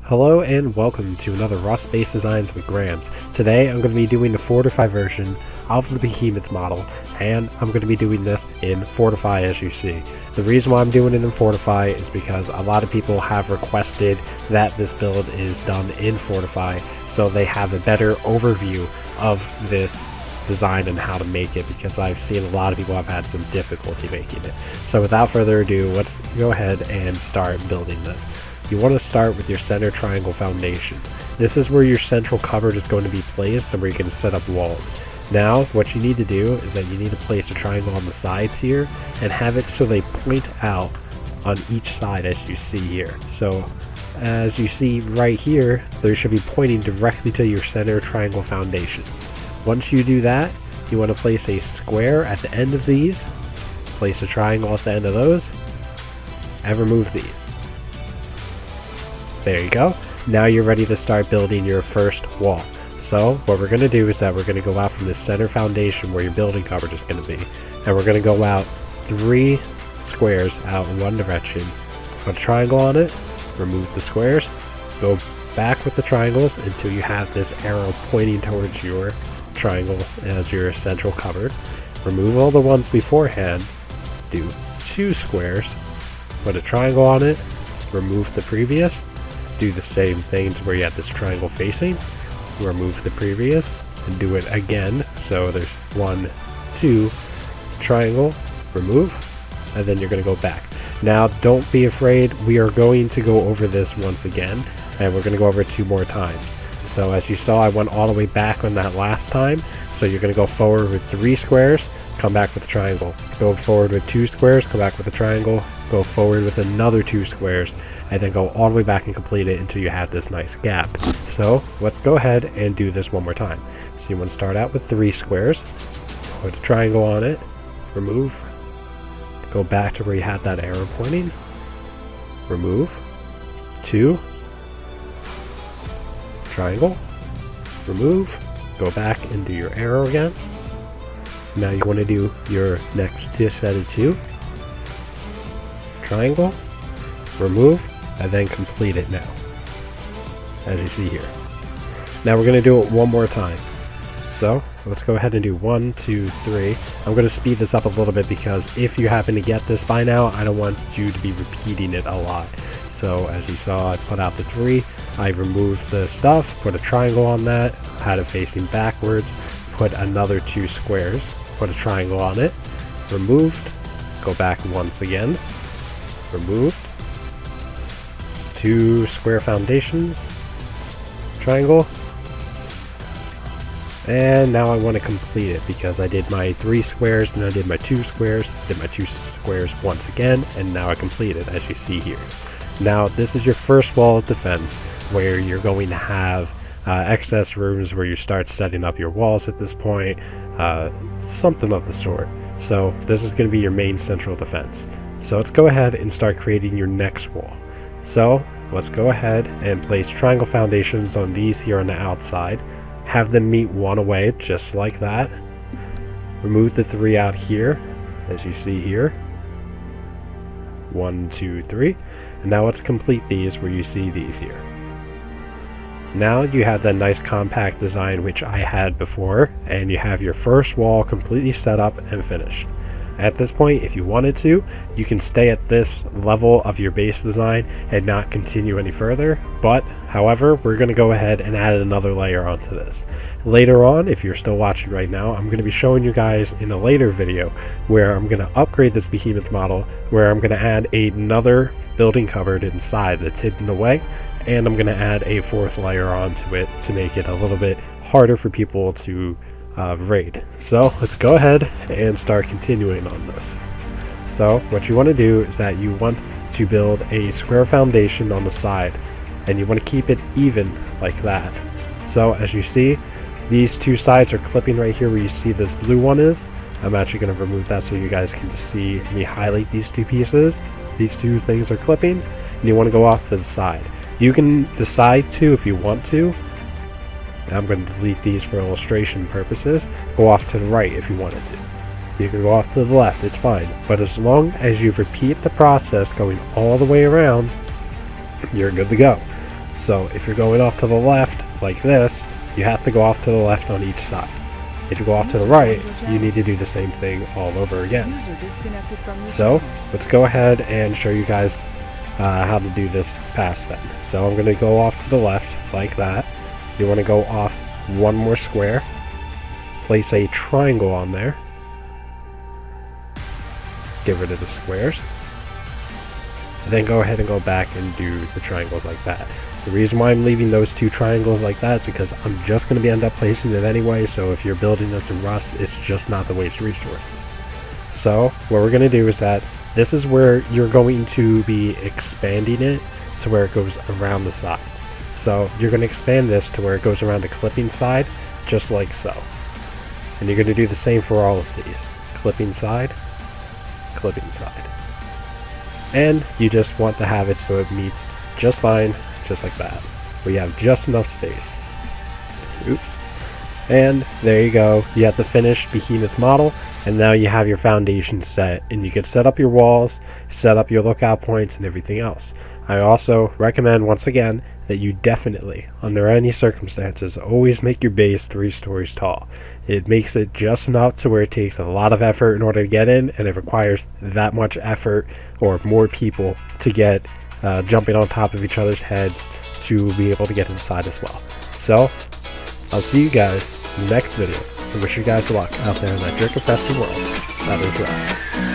Hello and welcome to another Rust-based Designs with Grams. Today I'm going to be doing the Fortify version of the Behemoth model, and I'm going to be doing this in Fortify as you see. The reason why I'm doing it in Fortify is because a lot of people have requested that this build is done in Fortify, so they have a better overview of this design and how to make it, because I've seen a lot of people have had some difficulty making it. So without further ado, let's go ahead and start building this. You want to start with your center triangle foundation. This is where your central cupboard is going to be placed and where you can set up walls. Now what you need to do is that you need to place a triangle on the sides here and have it so they point out on each side as you see here. So as you see right here, they should be pointing directly to your center triangle foundation. Once you do that, you want to place a square at the end of these, place a triangle at the end of those, and remove these. There you go. Now you're ready to start building your first wall. So what we're going to do is that we're going to go out from the center foundation where your building cupboard is going to be, and we're going to go out 3 squares out in one direction, put a triangle on it, remove the squares, go back with the triangles until you have this arrow pointing towards your triangle as your central cupboard. Remove all the ones beforehand, do 2 squares, put a triangle on it, remove the previous, do the same thing to where you have this triangle facing, remove the previous, and do it again. So there's 1, 2, triangle, remove, and then you're going to go back. Now don't be afraid, we are going to go over this once again, and we're going to go over it 2 more times. So as you saw, I went all the way back on that last time, so you're going to go forward with 3 squares, come back with a triangle, go forward with 2 squares, come back with a triangle, go forward with another 2 squares, and then go all the way back and complete it until you have this nice gap. So let's go ahead and do this one more time. So you want to start out with 3 squares, put a triangle on it, remove, go back to where you had that arrow pointing, remove, 2, triangle, remove, go back and do your arrow again. Now you want to do your next set of 2, triangle, remove, and then complete it now, as you see here. Now we're going to do it one more time. So let's go ahead and do 1, 2, 3. I'm going to speed this up a little bit because if you happen to get this by now, I don't want you to be repeating it a lot. So as you saw, I put out the 3, I removed the stuff, put a triangle on that, had it facing backwards, put another 2 squares, put a triangle on it, removed, go back once again, removed, 2 square foundations, triangle, and now I want to complete it because I did my 3 squares and I did my 2 squares, did my 2 squares once again, and now I complete it as you see here. Now this is your first wall of defense where you're going to have excess rooms where you start setting up your walls at this point, something of the sort. So this is going to be your main central defense. So let's go ahead and start creating your next wall. So let's go ahead and place triangle foundations on these here on the outside, have them meet one away just like that, remove the 3 out here as you see here, 1, 2, 3, and now let's complete these where you see these here. Now you have that nice compact design which I had before, and you have your first wall completely set up and finished. At this point, if you wanted to, you can stay at this level of your base design and not continue any further, but however, we're going to go ahead and add another layer onto this. Later on, if you're still watching right now, I'm going to be showing you guys in a later video where I'm going to upgrade this Behemoth model, where I'm going to add another building cupboard inside that's hidden away, and I'm going to add a 4th layer onto it to make it a little bit harder for people to raid. So let's go ahead and start continuing on this. So what you want to do is that you want to build a square foundation on the side, and you want to keep it even like that. So as you see, these 2 sides are clipping right here where you see this blue one is. I'm actually going to remove that so you guys can just see me highlight these 2 pieces. These 2 things are clipping, and you want to go off to the side. You can decide to, if you want to, I'm going to delete these for illustration purposes, go off to the right if you wanted to. You can go off to the left, it's fine. But as long as you repeat the process going all the way around, you're good to go. So if you're going off to the left like this, you have to go off to the left on each side. If you go off to the right, you need to do the same thing all over again. So let's go ahead and show you guys how to do this pass then. So I'm going to go off to the left like that. You want to go off one more square, place a triangle on there, get rid of the squares, and then go ahead and go back and do the triangles like that. The reason why I'm leaving those two triangles like that is because I'm just going to end up placing it anyway, so if you're building this in Rust, it's just not the waste resources. So what we're going to do is that this is where you're going to be expanding it to where it goes around the sides. So you're going to expand this to where it goes around the clipping side, just like so. And you're going to do the same for all of these. Clipping side, clipping side. And you just want to have it so it meets just fine, just like that. We have just enough space. Oops. And there you go. You have the finished Behemoth model, and now you have your foundation set, and you can set up your walls, set up your lookout points, and everything else. I also recommend, once again, that you definitely, under any circumstances, always make your base 3 stories tall. It makes it just enough to where it takes a lot of effort in order to get in, and it requires that much effort or more people to get jumping on top of each other's heads to be able to get inside as well. So I'll see you guys in the next video, and wish you guys luck out there in that jerk-infested world that is Rust.